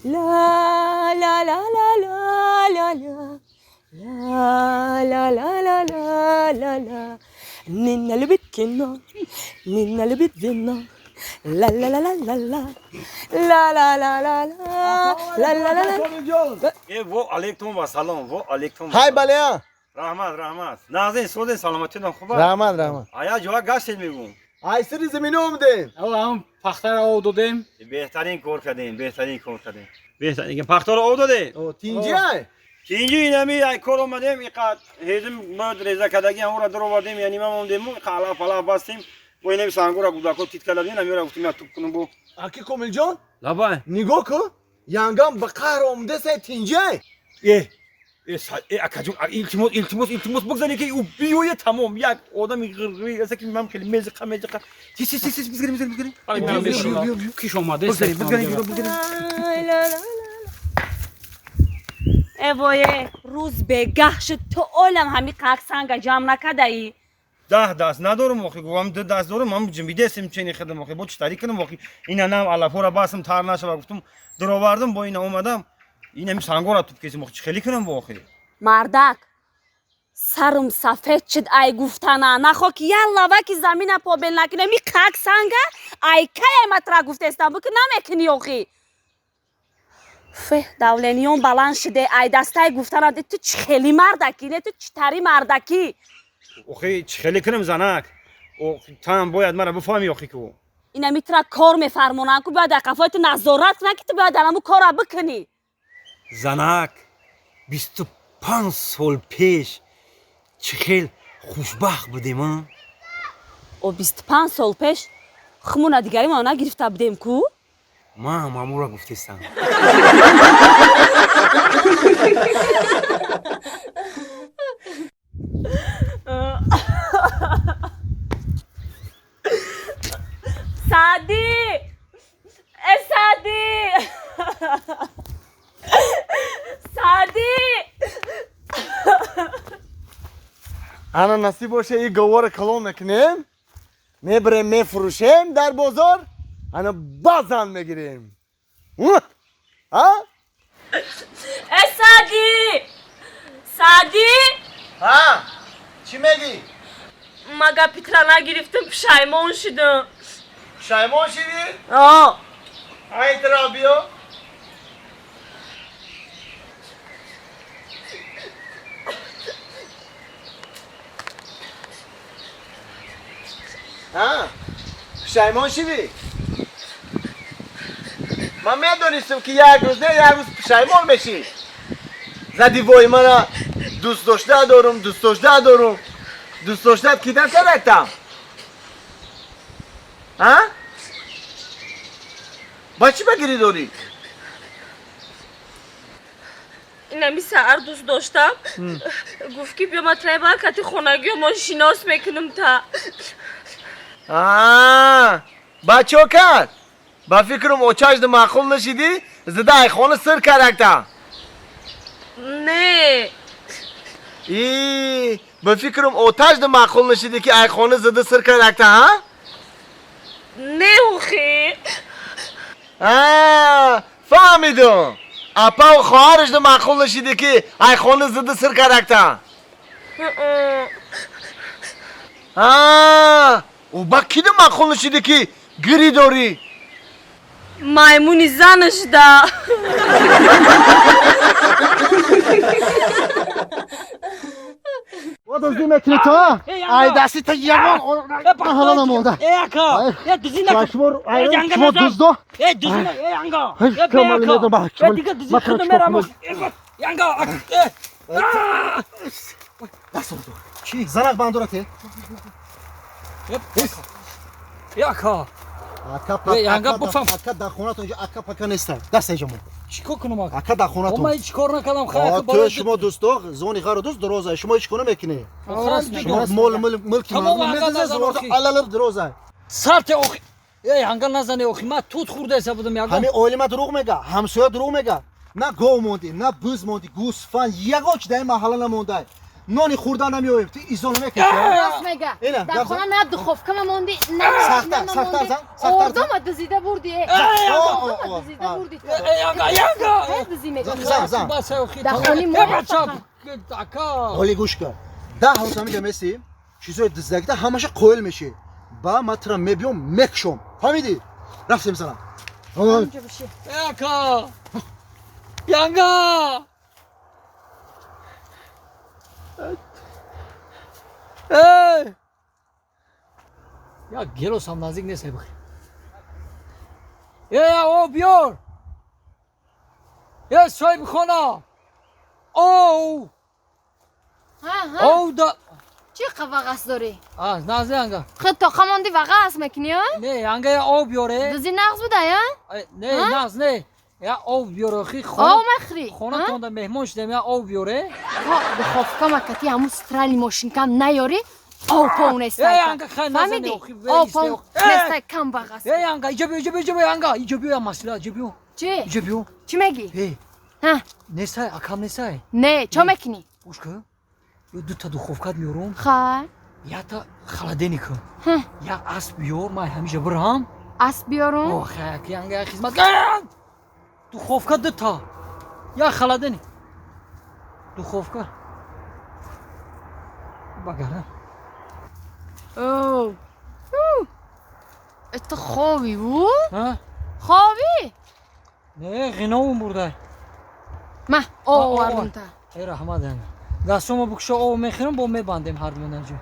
لا لا لا لا لا لا لا لا لا لا لا لا لا نينا اللي بتكنا نينا اللي بتذنا لا لا لا لا لا لا لا لا لا لا لا لا لا वो अलैकुम वसलम वो अलैकुम Hay balaya. रहमत नाज़रीन सोदे सलामती ना खुबा Rahman. आया जो गाश میگم Ay siri zemine omde. او هم پختر آب دادیم بهترین کار کردین بهترین که پختار آب داده O tince. اینجی اینمی ای کار اومدیم اینقدر هیزم مرد ریزه کدگی همون را در آوردیم یعنی ما اومدیم خلا فلا بستیم و اینمی سانگورا گوداکو تیت کردیم نمیرا گفتیم یا توپ کنم بو Aki komiljon. لابا Nigo ko. Yangam bakar omde se tince. اکجون التماس بگذاری که او بیوی تمام یک آدم غریبی است که من خیلی مزخم چی بگذاریم من بشینم کیش اومده بگذاریم اوه روز بگهش تو اولم همی قاقسانگا جام نکدایی 10 دست ندارم واقعا گفتم 2 دست دارم هم جمیده اسم چنین خدمت واقعا با چطوری کنم واقعا اینا نام علافورا باسم تار نشه گفتم در آوردم با اینا اومدم اینم سانگورا توپ کسی واقعا خیلی کنم واقعا مردک سرم سفید شد ای گفتانا نخو که یلا وکی زمین پا بل نکنه می قاقسانگا ای که مطرح گفته استم بکن نمیکنی اوخی فه دولنیون بلند شده ای دستای گفتانا تو خیلی مردکی نه تو چطوری مردکی واقعا خیلی کنم زنک او تام باید مرا بفهمی واقعا که اینا میتونه کار میفرمونن که باید قفایت نظارت نکنی تو باید همون کار بکنی زنک 25 سال پیش چه خیلی خوشبخت بودیم او 25 سال پیش خمون دیگری ما نگرفته بودیم کو ما مامورا گفتستم سعدی سعدی سعدی Ana nasip باشه این گوار کلون میکنیم. میبریم میفروشیم در بازار. انا بازان میگیریم. ها؟ سعدی سعدی ها؟ چی میگی؟ مگه پیترا نگرفتم پشایمان شدم شایمان شدی؟ آه های ترابیو. ها؟ پشایمان شدی؟ من میدونستم که یک روز نه یک روز پشایمان بشی. زدی وای مرا دوست داشته دارم. دوست داشته کی در کرکتم؟ ها؟ با چی بگیری داری؟ نمی سهر دوست داشتم گفت که بیا مطرح با کتی خونگی و ما شناس میکنم تا با چو کرد؟ با فکرم اوچاش ده معقول نشیدی؟ زده ای خانه سر کرکتا نه با فکرم اوتاش ده معقول نشیدی که ای خانه زده سر کرکتا ها؟ نه اوخی فهمیدم اپا و خواهرش ده معقول نشیدی که ای خانه زده سر کرکتا و با کی ده معقول نشیدی که گری داری؟ مایمونی زنش ده O da zimmetini ta. Ay dasi ta yaman. Halan amolda. اکا یه دوزینه Kaçmor ay kaçmor duzdo. دوزینه یانگا Kamal ne de bak. دیگه دوزینه خودم میرم یانگا Nasıl oldu? Çi zanak bandorate. یاکا Aka pak. Yanga bufam. Aka da khonat onja aka pakan ista. Dast ejamo. چیکار کنم آقا Aka da khonat. ما هیچ کار نکردم تو باید شما دوستو زونی خارو دوست دروزه شما هیچ کنه میکنه راست میگم. شما مول ملک تمام ما حقا میذاره نزن زورد آخی. علالر دروزه سرت اوخی ای هنگل نزنی اوخی من توت خورده حساب بودم یاگا همه اولیما دروغ میگه همسایه دروغ میگه نه گو موندی نه بز موندی گوسفند یگاچ در محله نمونده نانی خوردن نمیویم تو ایزون میکشی راست میگه اینه، در گفت خونه نه دخوفکه مموندی نه سخت‌تر، سخت‌تر زن، سخت‌تر اوردم زن. دزیده بردی آه، اوردم آه، دزیده آه. بردی ینگا خیلی دزی میگم زن بس اوخی در خونی تا ما بچه دکا حالی گوش کن 10 روز میگم مسی چیزای دزدگی همش قویل میشه با متر میبیوم مکشم فهمیدی رفتیم سلام اونجا بشی ینگا ینگا ای یا گلوس هم نزدیک نیست بخی یا او بیار یا صاحب خانه او ها او دا چی قفقس داری از نازه ینگا خود تا خماندی وقاس میکنی ها نه ینگا یا او بیاره دزی نغز بوده یا نه ناز نه یا او بیاره خی او خانه مخری خانه تونده مهمان شدم یا او بیاره دخوفکه مکتی همون سترالی ماشین کم نیاری او پاون یا استایکم ینگا خیلی نزنه فهمیدی؟ اوخی او پاون نستای کم بغاس یا ینگا ایجا بیو ینگا ایجا بیو یا مسئله ایجا بیو چی؟ ایجا بیو چی میگی؟ هی ها نیستای اکام نیستای نه چه میکنی؟ گوش کن یه دو تا دخوفکت میارم خواهر یا تا خلدنی کن ها یا اسب بیار من همیشه برم اسب بیارم اوه خیلی ینگا خدمت کن دخوفکت دو تا یا خلدنی دخوفکت بگرم اوه ات خوابی بو؟ ها خوابی؟ نه غناوم برده ما او آه، وردم تا ای رحمت ینگا دستمو بکشه او میخورم با میبندیم هر دو نجا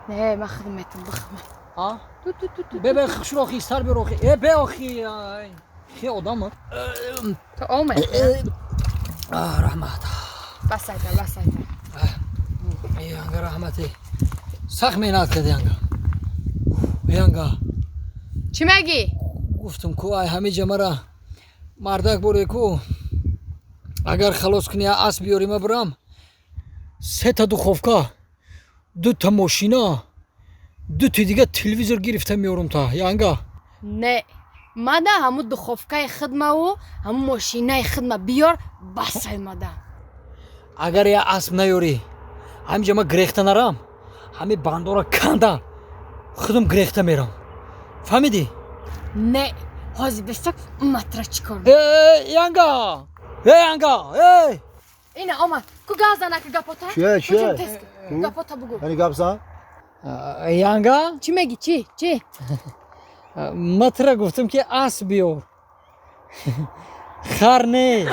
نه ما خدمتم بخمه ها تو تو تو تو به خشور آخی سر بر آخی ای به آخی خی آدم تو اومد رحمت بس ایتا بس ایتا ینگا رحمتی سخت مینات کرد ینگا ینگا چی میگی؟ گفتم کو ای همه جمع را مردک بوره کو اگر خلاص کنی اسب بیاری ما برم سه تا دخوفکا دو تا ماشینا دو تا دیگه تلویزور گرفته میارم تا ینگا نه ماده همو دخوفکای خدمه و همو ماشینای خدمه بیار بس ماده اگر یا اسب نیاری همینجا ما گریخته نرم همه بندورا کنده خودم گریخته میرم فهمیدی؟ نه هازی بسک مطرح چی کن ینگا ینگا اینه آمد کو گاز نکه گپاتا چیه؟ گپاتا بگو یعنی گابزا ینگا چی میگی چی مطرح گفتم که اسب بیار خر نه